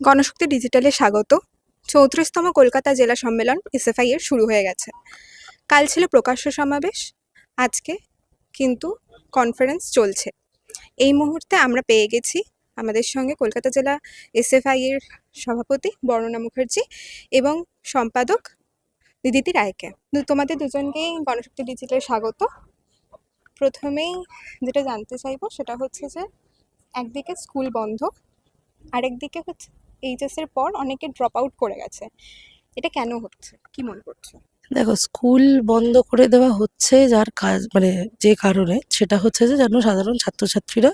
গণশক্তি ডিজিটালে স্বাগত। ৩৪তম কলকাতা জেলা সম্মেলন এসএফআই এর শুরু হয়ে গেছে। কাল ছিল প্রকাশ্য সমাবেশ, আজকে কিন্তু কনফারেন্স চলছে। এই মুহূর্তে আমরা পেয়ে গেছি আমাদের সঙ্গে কলকাতা জেলা এসএফআই এর সভাপতি বর্ণনা মুখার্জি এবং সম্পাদক দিদিতি রায়কে। তোমাদের দুজনকেই গণশক্তি ডিজিটালে স্বাগত। প্রথমেই যেটা জানতে চাইবো সেটা হচ্ছে যে একদিকে স্কুল বন্ধ, আরেকদিকে হচ্ছে এইচএস এর পর অনেকে ড্রপ আউট করে গেছে। এটা কেন হচ্ছে, কি মনে করছো? দেখো, স্কুল বন্ধ করে দেওয়া হচ্ছে যার কাজ মানে যে কারণে, সেটা হচ্ছে যে যেন সাধারণ ছাত্রছাত্রীরা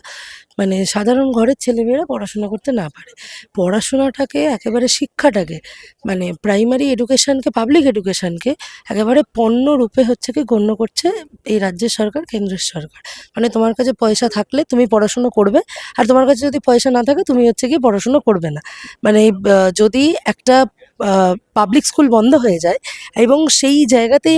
সাধারণ ঘরের ছেলেমেয়েরা পড়াশোনা করতে না পারে। পড়াশোনাটাকে একেবারে শিক্ষাটাকে প্রাইমারি এডুকেশনকে, পাবলিক এডুকেশনকে একেবারে পণ্য রূপে গণ্য করছে এই রাজ্যের সরকার, কেন্দ্রের সরকার। তোমার কাছে পয়সা থাকলে তুমি পড়াশুনো করবে, আর তোমার কাছে যদি পয়সা না থাকে তুমি গিয়ে পড়াশুনো করবে না। যদি একটা পাবলিক স্কুল বন্ধ হয়ে যায় এবং সেই জায়গাতেই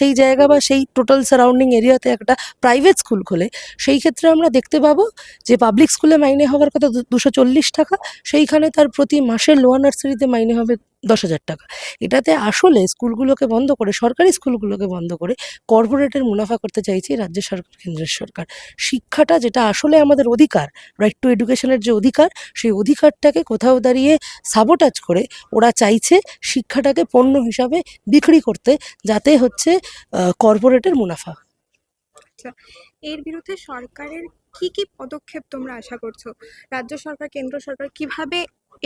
সেই জায়গা বা সেই টোটাল সারাউন্ডিং এরিয়াতে একটা প্রাইভেট স্কুল খোলে, সেই ক্ষেত্রে আমরা দেখতে পাবো যে পাবলিক স্কুলে মাইনে হওয়ার কথা 240 টাকা, সেইখানে তার প্রতি মাসে লোয়ার নার্সারিতে মাইনে হবে 10,000 টাকা। এটাতে আসলে স্কুলগুলোকে বন্ধ করে, সরকারি স্কুলগুলোকে বন্ধ করে কর্পোরেটের মুনাফা করতে চাইছে রাজ্য সরকার, কেন্দ্রের সরকার। শিক্ষাটা যেটা আসলে আমাদের অধিকার, রাইট টু এডুকেশনের যে অধিকার, সেই অধিকারটাকে কোথাও দাঁড়িয়ে সাবোটাজ করে ওরা চাইছে শিক্ষাটাকে পণ্য হিসাবে বিক্রি করতে, যাতে কর্পোরেটের মুনাফা। আচ্ছা, এর বিরুদ্ধে সরকারের কি পদক্ষেপ তোমরা আশা করছো? রাজ্য সরকার, কেন্দ্র সরকার কিভাবে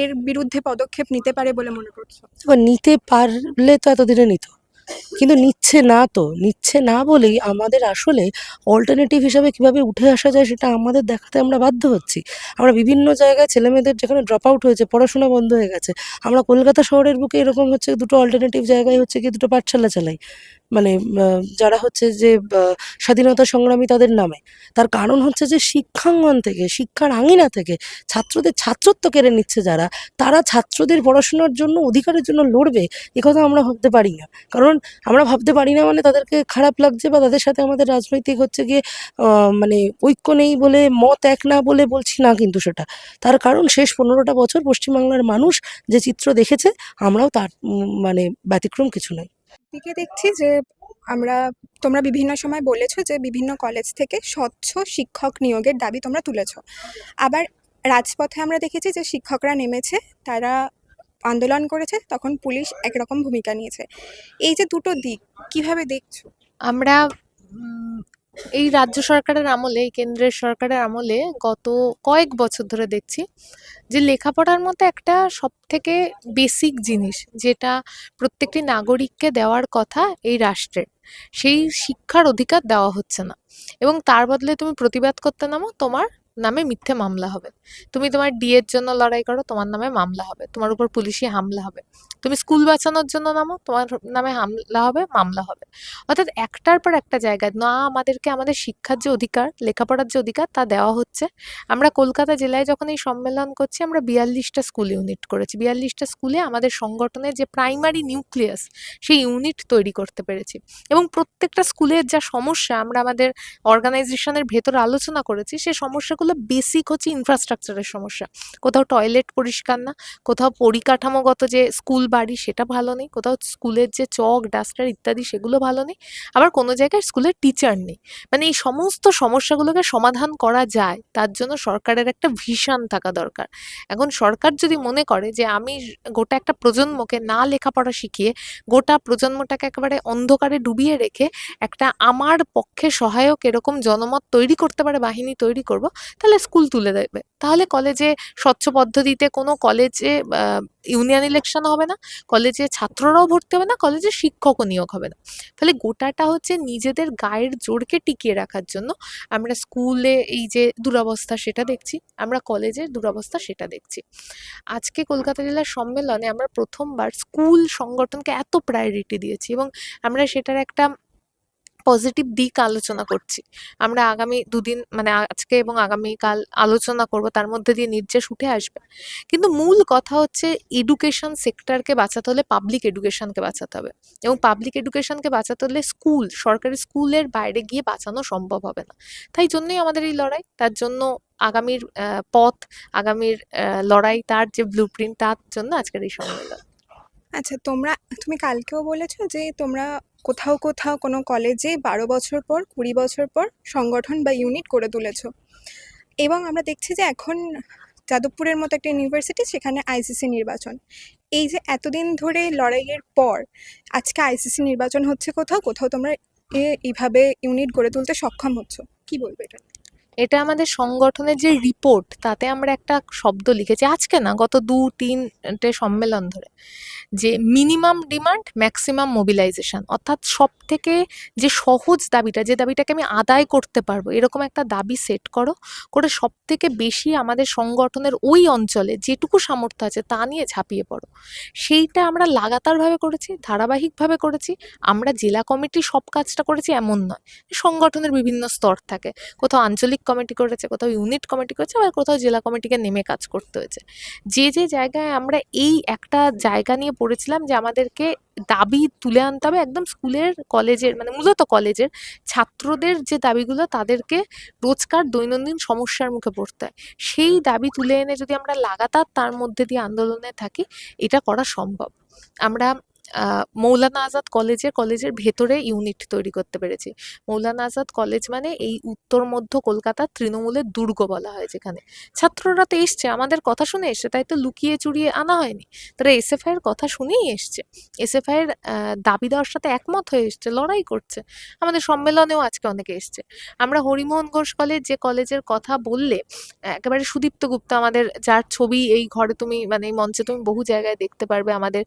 এর বিরুদ্ধে পদক্ষেপ নিতে পারে বলে মনে করছো? এবার নিতে পারলে তো এতদিনে নিত, কিন্তু নিচ্ছে না বলেই আমাদের আসলে অল্টারনেটিভ হিসাবে কিভাবে উঠে আসা যায় সেটা আমাদের দেখাতে আমরা বাধ্য হচ্ছি। আমরা বিভিন্ন জায়গায় ছেলেমেয়েদের যেখানে ড্রপ আউট হয়েছে, পড়াশোনা বন্ধ হয়ে গেছে, আমরা কলকাতা শহরের বুকে এরকম দুটো অল্টারনেটিভ জায়গায় কি দুটো পাঠশালা চালাই, যারা স্বাধীনতা সংগ্রামী তাদের নামে। তার কারণ যে শিক্ষাঙ্গন থেকে, শিক্ষার আঙিনা থেকে ছাত্রদের ছাত্রত্ব কেড়ে নিচ্ছে যারা, তারা ছাত্রদের পড়াশোনার জন্য, অধিকারের জন্য লড়বে, একথা আমরা ভাবতে পারি না। কারণ আমরা ভাবতে পারি না তাদেরকে খারাপ লাগছে, বা তাদের সাথে আমাদের রাজনৈতিক গিয়ে ঐক্য নেই বলে, মত এক না বলে বলছি না, কিন্তু সেটা তার কারণ শেষ 15টা বছর পশ্চিমবাংলার মানুষ যে চিত্র দেখেছে, আমরাও তার ব্যতিক্রম কিছু নয়। দিকে দেখছি যে তোমরা বিভিন্ন সময় বলেছো যে বিভিন্ন কলেজ থেকে স্বচ্ছ শিক্ষক নিয়োগের দাবি তোমরা তুলেছো। আবার রাজপথে আমরা দেখেছি যে শিক্ষকরা নেমেছে, তারা আন্দোলন করেছে, তখন পুলিশ একরকম ভূমিকা নিয়েছে। এই যে দুটো দিক কিভাবে দেখছো? আমরা এই রাজ্য সরকারের আমলে, এই কেন্দ্রের সরকারের আমলে গত কয়েক বছর ধরে দেখছি যে লেখাপড়ার মতো একটা সবথেকে বেসিক জিনিস, যেটা প্রত্যেকটি নাগরিককে দেওয়ার কথা এই রাষ্ট্রের, সেই শিক্ষার অধিকার দেওয়া হচ্ছে না। এবং তার বদলে তুমি প্রতিবাদ করতে নামো, তোমার নামে মিথ্যে মামলা হবে। তুমি তোমার ডিএর জন্য লড়াই করো, তোমার নামে মামলা হবে, তোমার উপর পুলিশি হামলা হবে। তুমি স্কুল বাঁচানোর জন্য নামো, তোমার নামে হামলা হবে, মামলা হবে। অর্থাৎ একটার পর একটা জায়গায় না আমাদেরকে আমাদের শিক্ষার যে অধিকার, লেখাপড়ার যে অধিকার, তা দেওয়া হচ্ছে। আমরা কলকাতা জেলায় যখন এই সম্মেলন করছি, আমরা 42টা স্কুল ইউনিট করেছি। 42টা স্কুলে আমাদের সংগঠনের যে প্রাইমারি নিউক্লিয়াস, সেই ইউনিট তৈরি করতে পেরেছি। এবং প্রত্যেকটা স্কুলের যা সমস্যা আমরা আমাদের অর্গানাইজেশনের ভেতর আলোচনা করেছি, সেই সমস্যাগুলো বেসিক হচ্ছে ইনফ্রাস্ট্রাকচারের সমস্যা। কোথাও টয়লেট পরিষ্কার না, কোথাও পরিকাঠামোগত যে স্কুল বাড়ি সেটা ভালো নেই, কোথাও স্কুলের যে চক ডাস্টার ইত্যাদি সেগুলো ভালো নেই, আবার কোনো জায়গায় স্কুলের টিচার নেই। এই সমস্ত সমস্যাগুলোকে সমাধান করা যায়, তার জন্য সরকারের একটা ভিশন থাকা দরকার। এখন সরকার যদি মনে করে যে আমি গোটা একটা প্রজন্মকে না লেখাপড়া শিখিয়ে, গোটা প্রজন্মটাকে একেবারে অন্ধকারে ডুবিয়ে রেখে একটা আমার পক্ষে সহায়ক এরকম জনমত তৈরি করতে পারে, বাহিনী তৈরি করব, তাহলে স্কুল তুলে দেবে। তাহলে কলেজে স্বচ্ছ পদ্ধতিতে কোনো কলেজে ইউনিয়ন ইলেকশন হবে না, কলেজে ছাত্ররাও ভর্তি হবে না, কলেজে শিক্ষকও নিয়োগ হবে না। ফলে গোটাটা নিজেদের গায়ের জোরকে টিকিয়ে রাখার জন্য আমরা স্কুলে এই যে দুরবস্থা সেটা দেখছি, আমরা কলেজের দুরবস্থা সেটা দেখছি। আজকে কলকাতা জেলার সম্মেলনে আমরা প্রথমবার স্কুল সংগঠনকে এত প্রায়োরিটি দিয়েছি, এবং আমরা সেটার একটা পজিটিভ দিক আলোচনা করছি। আমরা আগামী দুদিন আজকে এবং আগামীকাল আলোচনা করব, তার মধ্যে দিয়ে নির্দেশ উঠে আসবে। কিন্তু মূল কথা হচ্ছে এডুকেশন সেক্টরকে বাঁচাতে হলে পাবলিক এডুকেশনকে বাঁচাতে হবে, এবং পাবলিক এডুকেশনকে বাঁচাতে হলে স্কুল, সরকারি স্কুলের বাইরে গিয়ে বাঁচানো সম্ভব হবে না। তাই জন্যই আমাদের এই লড়াই। তার জন্য আগামীর পথ, আগামীর লড়াই, তার যে ব্লুপ্রিন্ট, তার জন্য আজকের এই সম্মেলন। আচ্ছা, তুমি কালকেও বলেছো যে তোমরা কোথাও কোথাও কোনো কলেজে 12 বছর পর 20 বছর পর সংগঠন বা ইউনিট করে তুলেছো, এবং আমরা দেখছি যে এখন যাদবপুরের মতো একটা ইউনিভার্সিটি, সেখানে আইসিসি নির্বাচন। এই যে এতদিন ধরে লড়াইয়ের পর আজকে আইসিসি নির্বাচন হচ্ছে কোথাও কোথাও, তোমরা এইভাবে ইউনিট গড়ে তুলতে সক্ষম হচ্ছ, কি বলবে এটা? এটা আমাদের সংগঠনের যে রিপোর্ট, তাতে আমরা একটা শব্দ লিখেছি, আজকে না, গত 2-3টে সম্মেলন ধরে, যে মিনিমাম ডিমান্ড ম্যাক্সিমাম মোবিলাইজেশন। অর্থাৎ সব থেকে যে সহজ দাবিটা, যে দাবিটাকে আমি আদায় করতে পারবো, এরকম একটা দাবি সেট করে সব থেকে বেশি আমাদের সংগঠনের ওই অঞ্চলে যেটুকু সামর্থ্য আছে তা নিয়ে ঝাঁপিয়ে পড়ো। সেইটা আমরা লাগাতারভাবে করেছি, ধারাবাহিকভাবে করেছি। আমরা জেলা কমিটি সব কাজটা করেছি এমন নয়, সংগঠনের বিভিন্ন স্তর থাকে, কোথাও আঞ্চলিক কমিটি করেছে, কোথাও ইউনিট কমিটি করেছে, আবার কোথাও জেলা কমিটিকে নেমে কাজ করতে হয়েছে। যে জায়গায় আমরা এই একটা জায়গা নিয়ে পড়েছিলাম যে আমাদেরকে দাবি তুলে আনতে হবে একদম স্কুলের, কলেজের, মানে মূলত কলেজের ছাত্রদের যে দাবিগুলো, তাদেরকে রোজকার দৈনন্দিন সমস্যার মুখে পড়তে হয়, সেই দাবি তুলে এনে যদি আমরা লাগাতার তার মধ্যে দিয়ে আন্দোলনে থাকি, এটা করা সম্ভব। আমরা মৌলানা আজাদ কলেজের ভেতরে ইউনিট তৈরি করতে পেরেছি। মৌলানা আজাদ কলেজ মানে এই উত্তর মধ্য কলকাতার তৃণমূলের দুর্গ বলা হয়, যেখানে ছাত্ররা তো এসছে, আমাদের কথা শুনে এসছে, তাই তো লুকিয়ে চুরিয়ে আনা হয়নি। তারা এসএফআই এর কথা শুনেই এসছে, এসএফআই এর দাবি দেওয়ার সাথে একমত হয়ে এসছে, লড়াই করছে। আমাদের সম্মেলনেও আজকে অনেকে এসছে। আমরা হরিমোহন ঘোষ কলেজ, যে কলেজের কথা বললে, একেবারে সুদীপ্ত গুপ্ত আমাদের, যার ছবি এই ঘরে তুমি, মানে এই মঞ্চে তুমি বহু জায়গায় দেখতে পারবে, আমাদের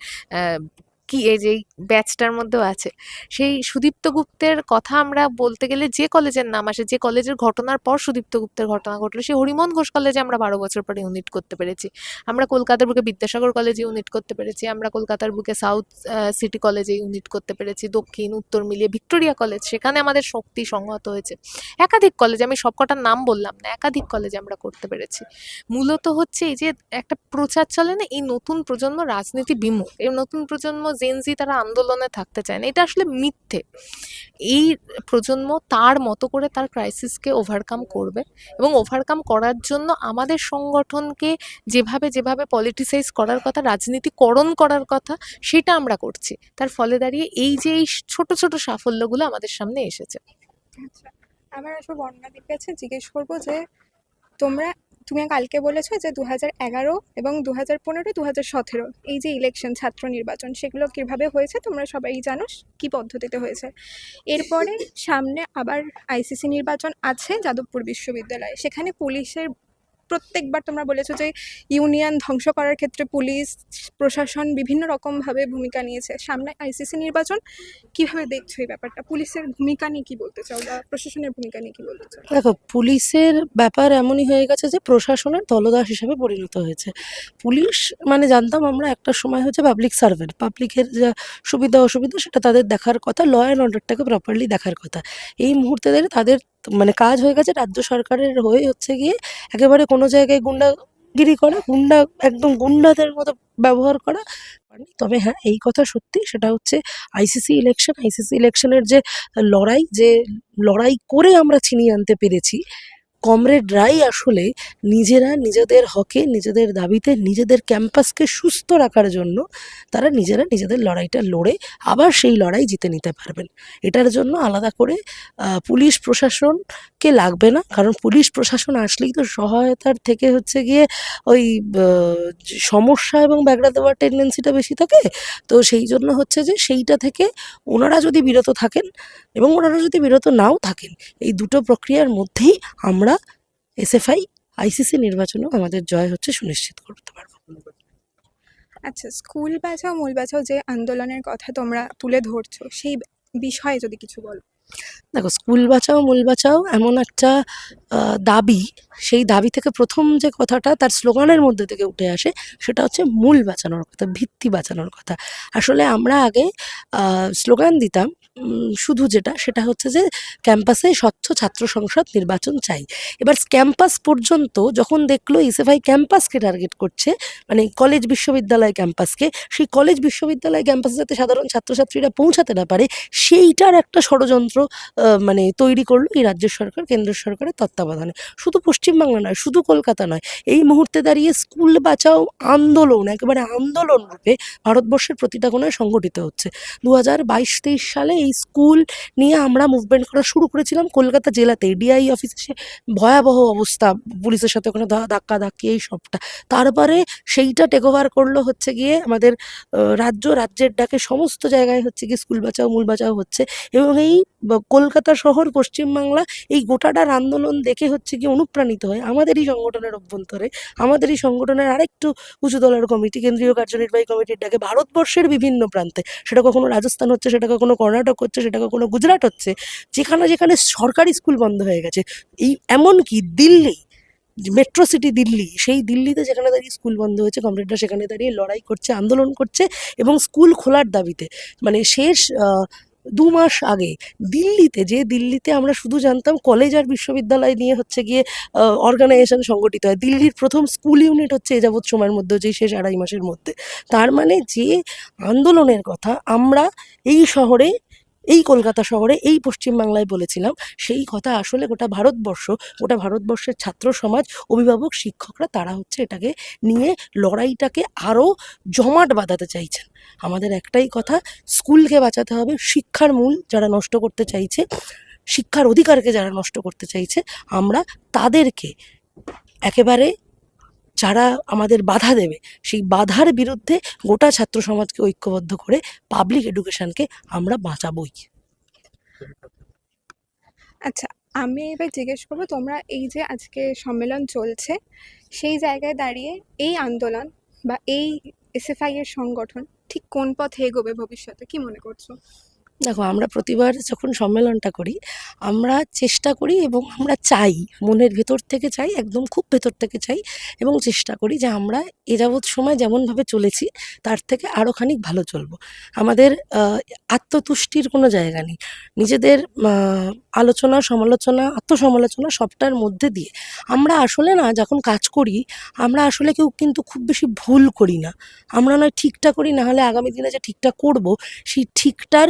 কি এই যে ব্যাচটার মধ্যেও আছে, সেই সুদীপ্ত গুপ্তের কথা আমরা বলতে গেলে যে কলেজের নাম আসে, যে কলেজের ঘটনার পর সুদীপ্ত গুপ্তের ঘটনা ঘটলো, সেই হরিমোহন ঘোষ কলেজে আমরা 12 বছর পরে ইউনিট করতে পেরেছি। আমরা কলকাতার বুকে বিদ্যাসাগর কলেজে ইউনিট করতে পেরেছি, আমরা কলকাতার বুকে সাউথ সিটি কলেজে ইউনিট করতে পেরেছি, দক্ষিণ উত্তর মিলিয়ে ভিক্টোরিয়া কলেজ, সেখানে আমাদের শক্তি সংহত হয়েছে। একাধিক কলেজ, আমি সবকটার নাম বললাম না, একাধিক কলেজে আমরা করতে পেরেছি। মূলত হচ্ছে এই যে একটা প্রচার চলে না, এই নতুন প্রজন্ম রাজনীতি বিমুখ, এই নতুন প্রজন্ম জেনজি, তারা আন্দোলনে থাকতে চায় না, এটা আসলে মিথ্যে। এই প্রজন্ম তার মতো করে তার ক্রাইসিসকে ওভারকাম করবে, এবং ওভারকাম করার জন্য আমাদের সংগঠনকে যেভাবে যেভাবে পলিটিসাইজ করার কথা, রাজনীতিকরণ করার কথা, সেটা আমরা করছি। তার ফলে দাঁড়িয়ে এই যে এই ছোট ছোট সাফল্যগুলো আমাদের সামনে এসেছে। আচ্ছা, আমার আসলে বর্ণালীর কাছে জিজ্ঞেস করবো যে তুমি কালকে বলেছো যে 2011 এবং 2015, 2017 এই যে ইলেকশন, ছাত্র নির্বাচন, সেগুলো কিভাবে হয়েছে তোমরা সবাই জানো, কি পদ্ধতিতে হয়েছে। এরপরে সামনে আবার আইসিসি নির্বাচন আছে যাদবপুর বিশ্ববিদ্যালয়ে, সেখানে পুলিশের প্রত্যেকবার তোমরা বলেছো যে ইউনিয়ন ধ্বংস করার ক্ষেত্রে পুলিশ প্রশাসন বিভিন্ন রকমভাবে ভূমিকা নিয়েছে। সামনে আইসিসি নির্বাচন, কিভাবে দেখছো এই ব্যাপারটা? পুলিশের ভূমিকা নিয়ে কি বলতে চাও, বা প্রশাসনের ভূমিকা নিয়ে কি বলতে চাও? দেখো, পুলিশের ব্যাপার এমনই হয়ে গেছে যে প্রশাসনের দলদাস হিসেবে পরিণত হয়েছে। পুলিশ মানে জানতাম আমরা একটা সময় হচ্ছে পাবলিক সার্ভেন্ট, পাবলিকের যা সুবিধা অসুবিধা সেটা তাদের দেখার কথা, ল অ্যান্ড অর্ডারটাকে প্রপারলি দেখার কথা। এই মুহূর্তে দাঁড়িয়ে তাদের মানে কাজ হয়ে গেছে রাজ্য সরকারের হয়ে হচ্ছে গিয়ে একেবারে কোনো জায়গায় গুন্ডাগিরি করা, একদম গুন্ডাদের মতো ব্যবহার করা। তবে হ্যাঁ, এই কথা সত্যি, সেটা হচ্ছে আইসিসি ইলেকশনের যে লড়াই করে আমরা ছিনিয়ে আনতে পেরেছি, কমরেডরাই আসলে নিজেরা নিজেদের হকে, নিজেদের দাবিতে, নিজেদের ক্যাম্পাসকে সুস্থ রাখার জন্য তারা নিজেরা নিজেদের লড়াইটা লড়ে আবার সেই লড়াই জিতে নিতে পারবেন। এটার জন্য আলাদা করে পুলিশ প্রশাসনকে লাগবে না, কারণ পুলিশ প্রশাসন আসলেই তো সহায়তার থেকে হচ্ছে গিয়ে ওই সমস্যা এবং ব্যাগড়া দেওয়ার টেন্ডেন্সিটা বেশি থাকে। তো সেই জন্য হচ্ছে যে সেইটা থেকে ওনারা যদি বিরত থাকেন, এবং ওনারা যদি বিরত নাও থাকেন, এই দুটো প্রক্রিয়ার মধ্যেই আমরা এসএফআই আইসিসি নির্বাচনেও আমাদের জয় হচ্ছে সুনিশ্চিত করতে পারবো। আচ্ছা, স্কুল বাঁচাও মূল বাঁচাও যে আন্দোলনের কথা তোমরা তুলে ধরছো, সেই বিষয়ে যদি কিছু বলো। দেখো, স্কুল বাঁচাও মূল বাঁচাও এমন একটা দাবি, সেই দাবি থেকে প্রথম যে কথাটা তার স্লোগানের মধ্যে থেকে উঠে আসে সেটা হচ্ছে মূল বাঁচানোর কথা, ভিত্তি বাঁচানোর কথা। আসলে আমরা আগে স্লোগান দিতাম শুধু, সেটা হচ্ছে যে ক্যাম্পাসে স্বচ্ছ ছাত্র সংসদ নির্বাচন চাই। এবার ক্যাম্পাস পর্যন্ত যখন দেখলো এসএফআই ক্যাম্পাসকে টার্গেট করছে, মানে কলেজ বিশ্ববিদ্যালয় ক্যাম্পাসকে, সেই কলেজ বিশ্ববিদ্যালয় ক্যাম্পাসে যাতে সাধারণ ছাত্রছাত্রীরা পৌঁছাতে না পারে, সেইটার একটা ষড়যন্ত্র মানে তৈরি করলো এই রাজ্য সরকার, কেন্দ্র সরকারের তত্ত্বাবধানে। শুধু পশ্চিমবাংলা নয়, শুধু কলকাতা নয়, এই মুহূর্তে দাঁড়িয়ে স্কুল বাঁচাও আন্দোলন একেবারে আন্দোলন রূপে ভারতবর্ষের প্রতিটা কোণায় সংগঠিত হচ্ছে। 2022-23 সালে এই স্কুল নিয়ে আমরা মুভমেন্ট করা শুরু করেছিলাম কলকাতা জেলাতেই। ডিআই অফিসে সে ভয়াবহ অবস্থা, পুলিশের সাথে ওখানে ধাক্কাধাক্কি এই সবটা। তারপরে সেইটা টেক ওভার করলো হচ্ছে গিয়ে আমাদের রাজ্যের ডাকে সমস্ত জায়গায় হচ্ছে গিয়ে স্কুল বাঁচাও মূল বাঁচাও হচ্ছে। এবং এই কলকাতা শহর, পশ্চিমবাংলা, এই গোটাটার আন্দোলন দেখে হচ্ছে গিয়ে অনুপ্রাণিত হয় আমাদেরই সংগঠনের অভ্যন্তরে, আমাদেরই সংগঠনের আরেকটু উঁচুতলার কমিটি, কেন্দ্রীয় কার্যনির্বাহী কমিটির ডাকে ভারতবর্ষের বিভিন্ন প্রান্তে, সেটা কখনো রাজস্থান হচ্ছে, সেটা কখনো কর্ণাটক হচ্ছে, সেটা কখনো গুজরাট হচ্ছে, যেখানে যেখানে সরকারি স্কুল বন্ধ হয়ে গেছে, এই এমনকি দিল্লি, মেট্রো সিটি দিল্লি, সেই দিল্লিতে যেখানে দাঁড়িয়ে স্কুল বন্ধ হয়েছে, কমরেডরা সেখানে দাঁড়িয়ে লড়াই করছে, আন্দোলন করছে এবং স্কুল খোলার দাবিতে। মানে শেষ 2 মাস আগে দিল্লিতে, যে দিল্লিতে আমরা শুধু জানতাম কলেজ আর বিশ্ববিদ্যালয় নিয়ে হচ্ছে গিয়ে অর্গানাইজেশন সংগঠিত হয়, দিল্লির প্রথম স্কুল ইউনিট হচ্ছে এ যাবৎ সময়ের মধ্যে, যে শেষ 2.5 মাসের মধ্যে। তার মানে যে আন্দোলনের কথা আমরা এই শহরে, এই কলকাতা শহরে, এই পশ্চিমবাংলায় বলেছিলাম, সেই কথা আসলে গোটা ভারতবর্ষের ছাত্র সমাজ, অভিভাবক, শিক্ষকরা, তারা হচ্ছে এটাকে নিয়ে লড়াইটাকে আরও জমাট বাঁধাতে চাইছেন। আমাদের একটাই কথা, স্কুলকে বাঁচাতে হবে, শিক্ষার মূল যারা নষ্ট করতে চাইছে, শিক্ষার অধিকারকে যারা নষ্ট করতে চাইছে, আমরা তাদেরকে একেবারে, যারা আমাদের বাধা দেবে, সেই বাধার বিরুদ্ধে গোটা ছাত্র সমাজকে ঐক্যবদ্ধ করে পাবলিক এডুকেশনকে আমরা বাঁচাবই। আচ্ছা, আমি এবার জিজ্ঞেস করবো, তোমরা এই যে আজকে সম্মেলন চলছে, সেই জায়গায় দাঁড়িয়ে এই আন্দোলন বা এই এসএফআই এর সংগঠন ঠিক কোন পথে এগোবে ভবিষ্যতে, কি মনে করছো? দেখো, আমরা প্রতিবার যখন সম্মেলনটা করি, আমরা চেষ্টা করি এবং আমরা চাই, মনের ভেতর থেকে চাই, একদম খুব ভেতর থেকে চাই এবং চেষ্টা করি যে আমরা এ যাবৎ সময় যেমনভাবে চলেছি তার থেকে আরও খানিক ভালো চলবো। আমাদের আত্মতুষ্টির কোনো জায়গা নেই। নিজেদের আলোচনা, সমালোচনা, আত্মসমালোচনা সবটার মধ্যে দিয়ে আমরা আসলে না, যখন কাজ করি, আমরা আসলে কেউ কিন্তু খুব বেশি ভুল করি না। আমরা নয় ঠিকটা করি, না হলে আগামী দিনে যে ঠিকটা করব, সেই ঠিকটার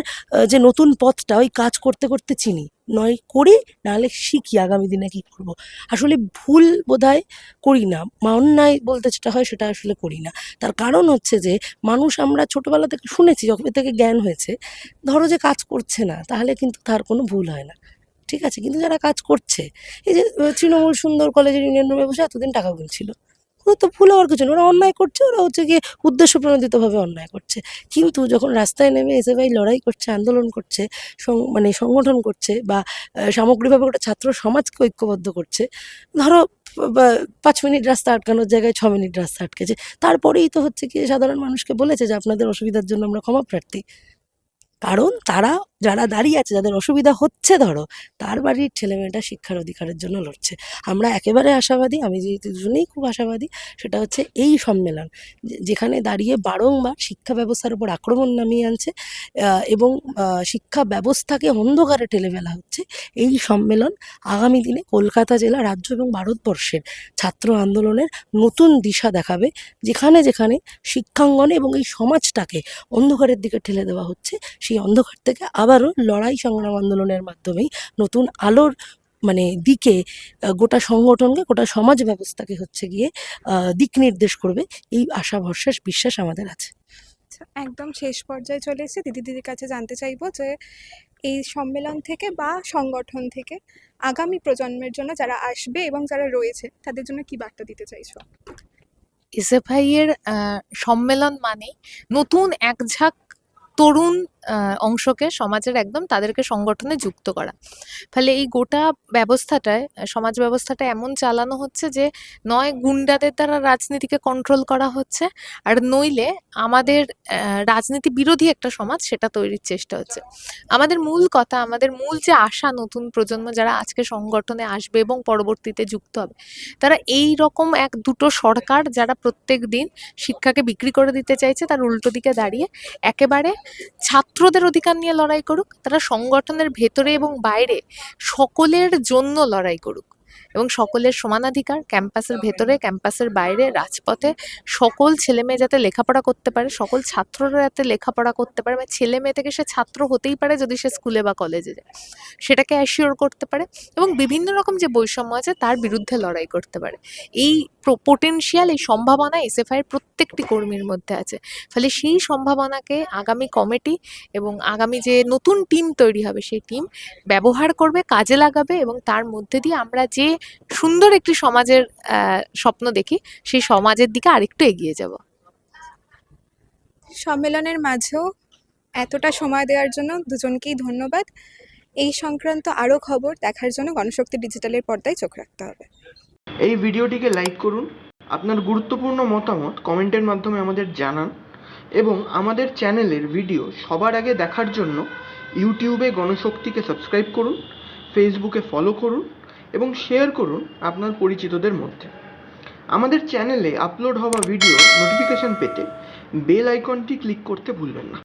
যে নতুন পথটা ওই কাজ করতে করতে চিনি, নয় করি, নাহলে শিখি আগামী দিনে কী করব। আসলে ভুল বোধহয় করি না, বা অন্যায় বলতে যেটা হয় সেটা আসলে করি না। তার কারণ হচ্ছে যে মানুষ, আমরা ছোটোবেলা থেকে শুনেছি, যখন থেকে জ্ঞান হয়েছে, ধরো যে কাজ করছে না, তাহলে কিন্তু তার কোনো ভুল হয় না, ঠিক আছে। কিন্তু যারা কাজ করছে, এই যে তৃণমূল সুন্দর কলেজের ইউনিয়ন রুমে বসে এতদিন টাকা গুনছিল, ওদের তো ভুল হওয়ার কিছু নেই, ওরা অন্যায় করছে, ওরা হচ্ছে গিয়ে উদ্দেশ্য প্রণোদিতভাবে অন্যায় করছে। কিন্তু যখন রাস্তায় নেমে এসএফআই লড়াই করছে, আন্দোলন করছে, মানে সংগঠন করছে, বা সামগ্রিকভাবে গোটা ছাত্র সমাজকে ঐক্যবদ্ধ করছে, ধরো 5 মিনিট রাস্তা আটকানোর জায়গায় 6 মিনিট রাস্তা আটকেছে, তারপরেই তো হচ্ছে গিয়ে সাধারণ মানুষকে বলেছে যে আপনাদের অসুবিধার জন্য আমরা ক্ষমা প্রার্থী। কারণ তারা, যারা দাঁড়িয়ে আছে, যাদের অসুবিধা হচ্ছে, ধরো তার বাড়ির ছেলেমেয়েটা শিক্ষার অধিকারের জন্য লড়ছে। আমরা একেবারে আশাবাদী, আমি যেহেতু দুজনেই খুব আশাবাদী, সেটা হচ্ছে এই সম্মেলন যেখানে দাঁড়িয়ে বারংবার শিক্ষা ব্যবস্থার উপর আক্রমণ নামিয়ে আনছে এবং শিক্ষা ব্যবস্থাকে অন্ধকারে ঠেলে ফেলা হচ্ছে, এই সম্মেলন আগামী দিনে কলকাতা জেলা, রাজ্য এবং ভারতবর্ষের ছাত্র আন্দোলনের নতুন দিশা দেখাবে। যেখানে যেখানে শিক্ষাঙ্গনে এবং এই সমাজটাকে অন্ধকারের দিকে ঠেলে দেওয়া হচ্ছে, সেই অন্ধকার থেকে আবারও লড়াই, সংগ্রাম, আন্দোলনের মাধ্যমেই নতুন আলোর মানে দিকে গোটা সংগঠনকে, গোটা সমাজ ব্যবস্থাকে হচ্ছে গিয়ে দিক নির্দেশ করবে, এই আশা, ভরসা, বিশ্বাস আমাদের আছে। আচ্ছা, একদম শেষ পর্যায়ে চলে এসেছি, দিদির কাছে জানতে চাইবো যে এই সম্মেলন থেকে বা সংগঠন থেকে আগামী প্রজন্মের জন্য, যারা আসবে এবং যারা রয়েছে, তাদের জন্য কি বার্তা দিতে চাইছো? এসএফআই এর সম্মেলন মানে নতুন এক ঝাঁক তরুণ অংশকে, সমাজের একদম, তাদেরকে সংগঠনে যুক্ত করা। ফলে এই গোটা ব্যবস্থাটায়, সমাজ ব্যবস্থাটা এমন চালানো হচ্ছে যে নয় গুন্ডাদের দ্বারা রাজনীতিকে কন্ট্রোল করা হচ্ছে, আর নইলে আমাদের রাজনীতি বিরোধী একটা সমাজ সেটা তৈরির চেষ্টা হচ্ছে। আমাদের মূল কথা, আমাদের মূল যে আশা, নতুন প্রজন্ম যারা আজকে সংগঠনে আসবে এবং পরবর্তীতে যুক্ত হবে, তারা এই রকম এক দুটো সরকার যারা প্রত্যেক দিন শিক্ষাকে বিক্রি করে দিতে চাইছে, তার উল্টো দিকে দাঁড়িয়ে একেবারে ছাত্রদের অধিকার নিয়ে লড়াই করুক, তারা সংগঠনের ভেতরে এবং বাইরে সকলের জন্য লড়াই করুক। এবং সকলের সমানাধিকার, ক্যাম্পাসের ভেতরে, ক্যাম্পাসের বাইরে, রাজপথে সকল ছেলেমেয়ে যাতে লেখাপড়া করতে পারে, সকল ছাত্ররা যাতে লেখাপড়া করতে পারে, মানে ছেলে মেয়ে থেকে সে ছাত্র হতেই পারে যদি সে স্কুলে বা কলেজে যায়, সেটাকে অ্যাসিওর করতে পারে এবং বিভিন্ন রকম যে বৈষম্য আছে তার বিরুদ্ধে লড়াই করতে পারে। এই পোটেনশিয়াল, এই সম্ভাবনা এসএফআই এর প্রত্যেকটি কর্মীর মধ্যে আছে। ফলে সেই সম্ভাবনাকে আগামী কমিটি এবং আগামী যে নতুন টিম তৈরি হবে সেই টিম ব্যবহার করবে, কাজে লাগাবে এবং তার মধ্যে দিয়ে আমরা যে সুন্দর একটি সমাজের স্বপ্ন দেখি সেই সমাজের দিকে আরেকটু এগিয়ে যাব। সম্মেলনের মাঝেও এতটা সময় দেওয়ার জন্য দুজনকেই ধন্যবাদ। এই সংক্রান্ত আরও খবর দেখার জন্য গণশক্তি ডিজিটালের পর্দায় চোখ রাখতে হবে। এই ভিডিওটিকে লাইক করুন, আপনার গুরুত্বপূর্ণ মতামত কমেন্টের মাধ্যমে আমাদের জানান এবং আমাদের চ্যানেলের ভিডিও সবার আগে দেখার জন্য ইউটিউবে গণশক্তিকে সাবস্ক্রাইব করুন, ফেসবুকে ফলো করুন এবং শেয়ার করুন আপনার পরিচিতদের মধ্যে। আমাদের চ্যানেলে আপলোড হওয়া ভিডিও নোটিফিকেশন পেতে বেল আইকনটি ক্লিক করতে ভুলবেন না।